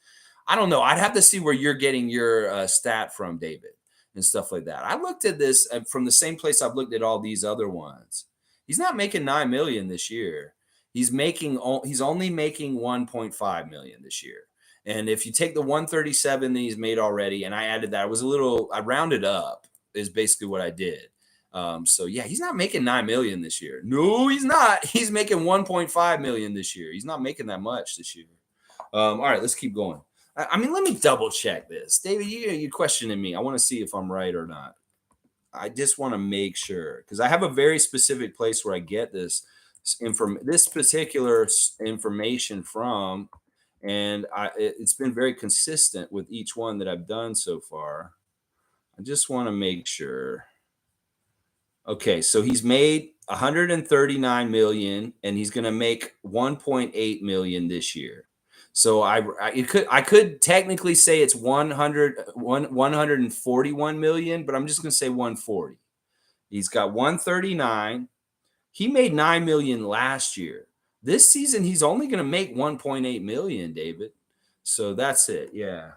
I don't know. I'd have to see where you're getting your stat from, David, and stuff like that. I looked at this from the same place I've looked at all these other ones. He's not making 9 million this year. He's only making 1.5 million this year. And if you take the 137 that he's made already, and I added that, I rounded up is basically what I did. So yeah, he's not making 9 million this year. No, he's not. He's making 1.5 million this year. He's not making that much this year. All right, let's keep going. I mean, let me double check this. David, you're questioning me. I want to see if I'm right or not. I just want to make sure, because I have a very specific place where I get this particular information from, and it's been very consistent with each one that I've done so far. I just want to make sure. Okay, so he's made 139 million, and he's going to make 1.8 million this year. So I could technically say it's 141 million, but I'm just going to say 140. He's got 139. He made 9 million last year. This season, he's only going to make 1.8 million, David. So that's it. Yeah.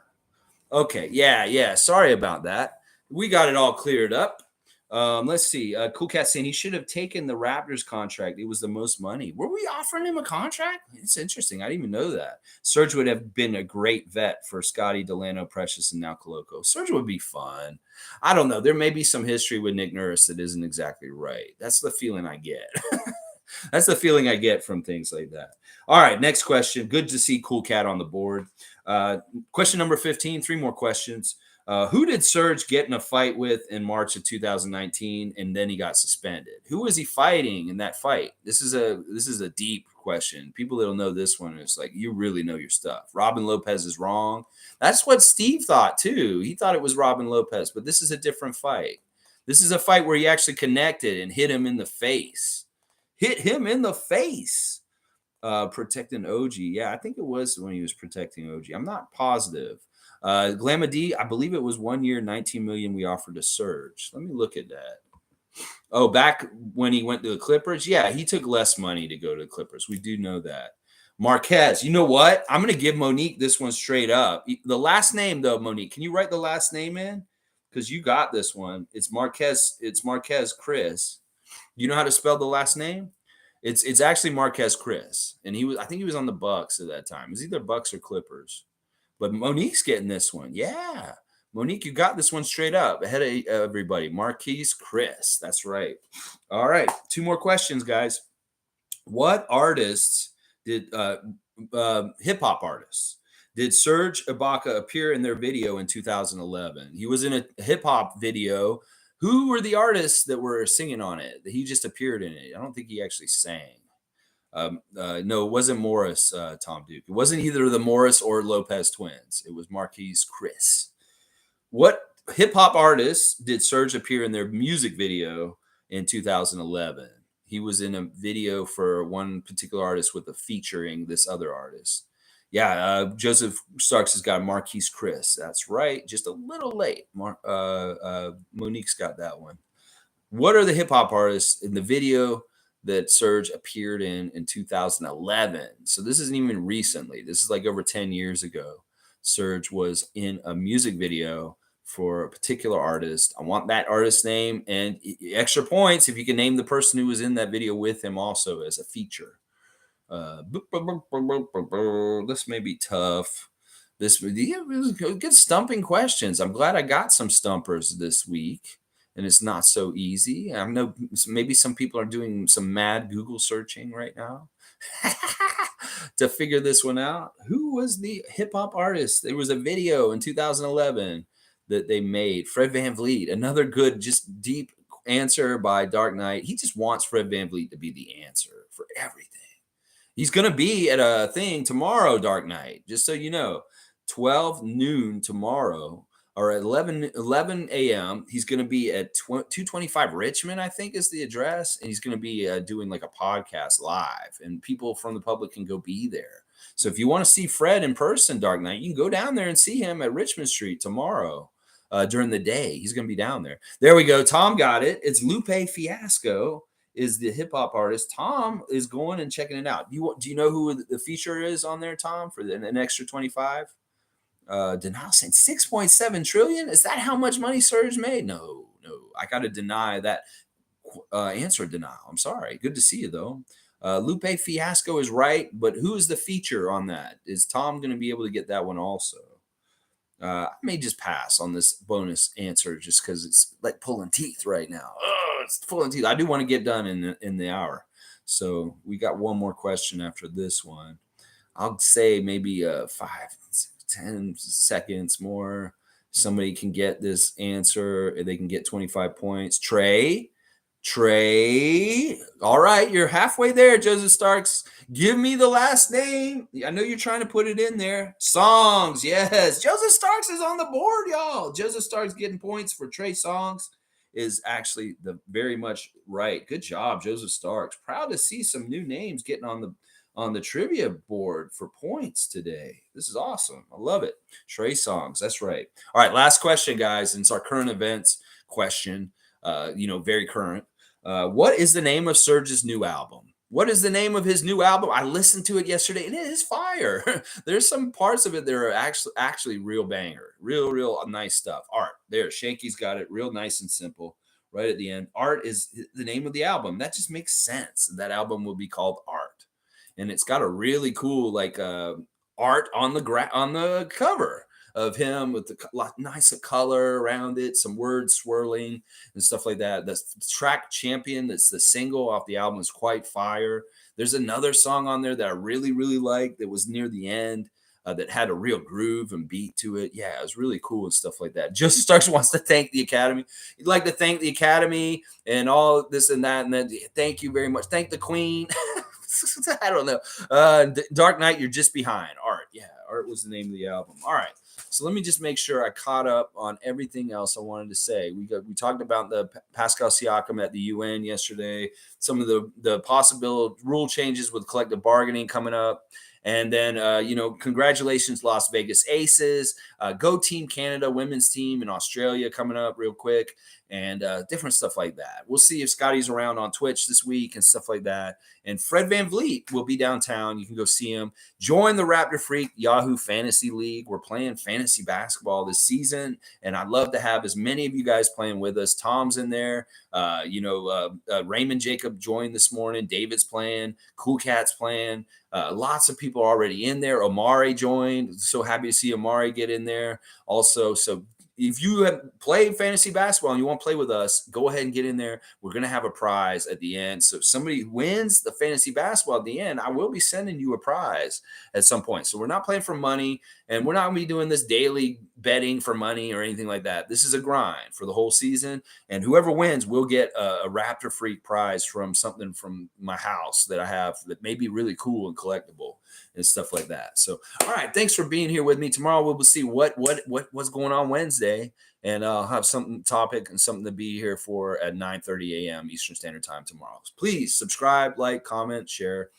Okay. Yeah. Sorry about that. We got it all cleared up. Let's see. Cool Cat saying he should have taken the Raptors contract. It was the most money. Were we offering him a contract? It's interesting. I didn't even know that. Serge would have been a great vet for Scotty, Delano, Precious, and now Coloco. Serge would be fun. I don't know. There may be some history with Nick Nurse that isn't exactly right. That's the feeling I get. That's the feeling I get from things like that. All right, next question. Good to see Cool Cat on the board. Question number 15. 3 more questions. Who did Serge get in a fight with in March of 2019, and then he got suspended? Who was he fighting in that fight? This is a deep question. People that don't know this one, it's like, you really know your stuff. Robin Lopez is wrong. That's what Steve thought too. He thought it was Robin Lopez, but this is a different fight. This is a fight where he actually connected and hit him in the face. Protecting OG. Yeah, I think it was when he was protecting OG. I'm not positive. Glamma D, I believe it was 1 year, 19 million we offered to Serge. Let me look at that. Oh, back when he went to the Clippers? Yeah, he took less money to go to the Clippers. We do know that. Marquez, you know what? I'm going to give Monique this one straight up. The last name, though, Monique, can you write the last name in? Because you got this one. It's Marquez Chris. You know how to spell the last name? It's actually Marquez Chris. And I think he was on the Bucks at that time. It was either Bucks or Clippers. But Monique's getting this one. Yeah. Monique, you got this one straight up ahead of everybody. Marquise Chris. That's right. All right. 2 more questions, guys. What artists did hip-hop artists did Serge Ibaka appear in their video in 2011? He was in a hip hop video. Who were the artists that were singing on it? He just appeared in it. I don't think he actually sang. No, it wasn't Morris, Tom Duke. It wasn't either the Morris or Lopez twins. It was Marquise Chris. What hip hop artists did Serge appear in their music video in 2011? He was in a video for one particular artist with a featuring this other artist. Yeah, Joseph Starks has got Marquise Chris. That's right. Just a little late. Monique's got that one. What are the hip hop artists in the video that Serge appeared in 2011? So this isn't even recently. This is like over 10 years ago. Serge was in a music video for a particular artist. I want that artist name and extra points if you can name the person who was in that video with him also as a feature. This may be tough. This was good stumping questions. I'm glad I got some stumpers this week, and it's not so easy. I know maybe some people are doing some mad Google searching right now to figure this one out. Who was the hip hop artist? There was a video in 2011 that they made. Fred VanVleet, another good, just deep answer by Dark Knight. He just wants Fred VanVleet to be the answer for everything. He's going to be at a thing tomorrow, Dark Knight, just so you know, 12 noon tomorrow or at 11 a.m. He's going to be at 225 Richmond, I think is the address. And he's going to be doing like a podcast live, and people from the public can go be there. So if you want to see Fred in person, Dark Knight, you can go down there and see him at Richmond Street tomorrow during the day. He's going to be down there. There we go. Tom got it. It's Lupe Fiasco is the hip hop artist. Tom is going and checking it out. Do you know who the feature is on there, Tom, for an extra 25? Denial saying 6.7 trillion. Is that how much money Serge made? No. I got to deny that answer. Denial. I'm sorry. Good to see you though. Lupe Fiasco is right, but who is the feature on that? Is Tom going to be able to get that one also? I may just pass on this bonus answer just because it's like pulling teeth right now. Oh, it's pulling teeth. I do want to get done in the hour. So we got one more question after this one. I'll say maybe 5-10 seconds more. Somebody can get this answer. They can get 25 points. Trey. All right, you're halfway there, Joseph Starks. Give me the last name. I know you're trying to put it in there. Songs, yes. Joseph Starks is on the board, y'all. Joseph Starks getting points for Trey Songs is actually the very much right. Good job, Joseph Starks. Proud to see some new names getting on the trivia board for points today. This is awesome. I love it. Trey Songs, that's right. All right, last question, guys. And it's our current events question. Very current. What is the name of Serge's new album? What is the name of his new album? I listened to it yesterday, and it is fire. There's some parts of it that are actually real banger, real nice stuff. Art, there, Shanky's got it, real nice and simple. Right at the end, Art is the name of the album. That just makes sense. That album will be called Art, and it's got a really cool art on the cover of him with the nice color around it, some words swirling and stuff like that. The track Champion, that's the single off the album, is quite fire. There's another song on there that I really, really liked that was near the end that had a real groove and beat to it. Yeah, it was really cool and stuff like that. Joseph Starks wants to thank the Academy. He'd like to thank the Academy and all this and that. And then thank you very much. Thank the Queen. I don't know. Dark Knight, you're just behind. Art. Yeah, Art was the name of the album. All right. So let me just make sure I caught up on everything else I wanted to say. We talked about the Pascal Siakam at the UN yesterday, some of the possible rule changes with collective bargaining coming up. And then, congratulations, Las Vegas Aces. Go Team Canada, women's team in Australia coming up real quick, and different stuff like that. We'll see if Scotty's around on Twitch this week and stuff like that. And Fred VanVleet will be downtown. You can go see him. Join the Raptor Freak Yahoo Fantasy League. We're playing fantasy basketball this season, and I'd love to have as many of you guys playing with us. Tom's in there. Raymond Jacob joined this morning. David's playing. Cool Cat's playing. Lots of people are already in there. Omari joined. So happy to see Omari get in there also. So, if you have played fantasy basketball and you want to play with us, go ahead and get in there. We're going to have a prize at the end. So if somebody wins the fantasy basketball at the end, I will be sending you a prize at some point. So we're not playing for money, and we're not going to be doing this daily betting for money or anything like that. This is a grind for the whole season, and whoever wins will get a Raptor Freak prize from something from my house that I have that may be really cool and collectible and stuff like that. So, all right, thanks for being here with me. Tomorrow we'll see what's going on Wednesday, and I'll have something topic and something to be here for at 9:30 a.m. Eastern Standard Time tomorrow. So please subscribe, like, comment, share.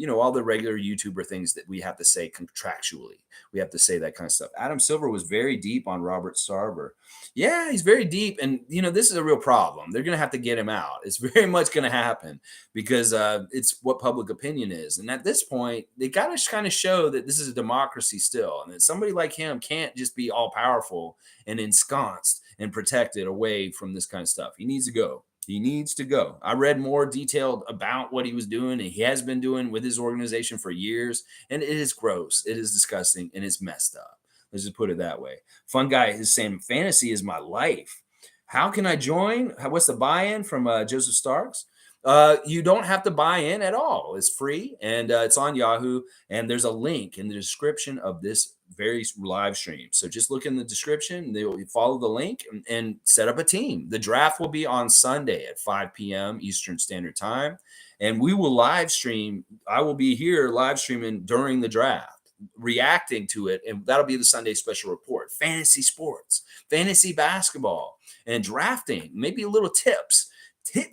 All the regular YouTuber things that we have to say contractually. We have to say that kind of stuff. Adam Silver was very deep on Robert Sarver. Yeah, he's very deep. And, this is a real problem. They're going to have to get him out. It's very much going to happen because it's what public opinion is. And at this point, they got to kind of show that this is a democracy still. And that somebody like him can't just be all powerful and ensconced and protected away from this kind of stuff. He needs to go. He needs to go. I read more detailed about what he was doing and he has been doing with his organization for years. And it is gross. It is disgusting and it's messed up. Let's just put it that way. Fun Guy is saying fantasy is my life. How can I join? What's the buy-in from Joseph Starks? You don't have to buy in at all. It's free and it's on Yahoo. And there's a link in the description of this very live stream. So just look in the description. They'll follow the link and set up a team. The draft will be on Sunday at 5 p.m. Eastern Standard Time. And we will live stream. I will be here live streaming during the draft, reacting to it. And that'll be the Sunday special report. Fantasy sports, fantasy basketball, and drafting. Maybe a little tips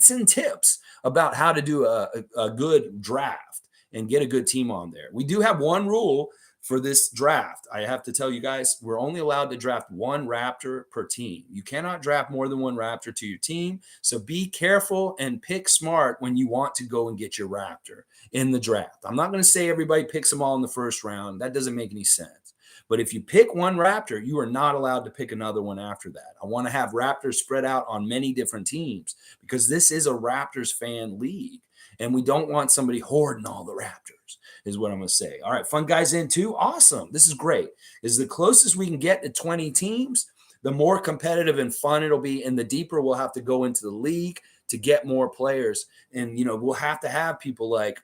and tips about how to do a good draft and get a good team on there. We do have one rule for this draft. I have to tell you guys, we're only allowed to draft one Raptor per team. You cannot draft more than one Raptor to your team. So be careful and pick smart when you want to go and get your Raptor in the draft. I'm not going to say everybody picks them all in the first round. That doesn't make any sense. But if you pick one Raptor, you are not allowed to pick another one after that. I want to have Raptors spread out on many different teams because this is a Raptors fan league. And we don't want somebody hoarding all the Raptors, is what I'm going to say. All right, Fun Guys in too. Awesome. This is great. This is the closest we can get to 20 teams, the more competitive and fun it'll be. And the deeper we'll have to go into the league to get more players. And, we'll have to have people like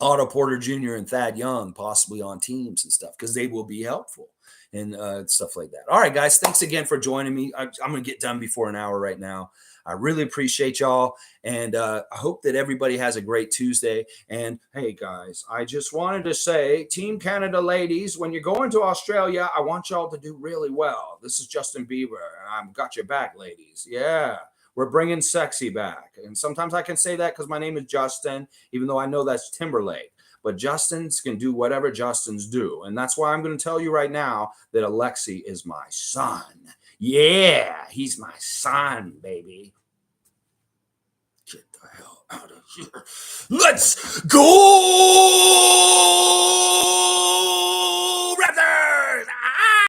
Otto Porter Jr. and Thad Young possibly on teams and stuff because they will be helpful and stuff like that. All right, guys, thanks again for joining me. I'm going to get done before an hour right now. I really appreciate y'all, and I hope that everybody has a great Tuesday. And, hey, guys, I just wanted to say, Team Canada ladies, when you're going to Australia, I want y'all to do really well. This is Justin Bieber, and I've got your back, ladies. Yeah. We're bringing sexy back. And sometimes I can say that because my name is Justin, even though I know that's Timberlake. But Justins can do whatever Justins do. And that's why I'm going to tell you right now that Alexi is my son. Yeah, he's my son, baby. Get the hell out of here. Let's go!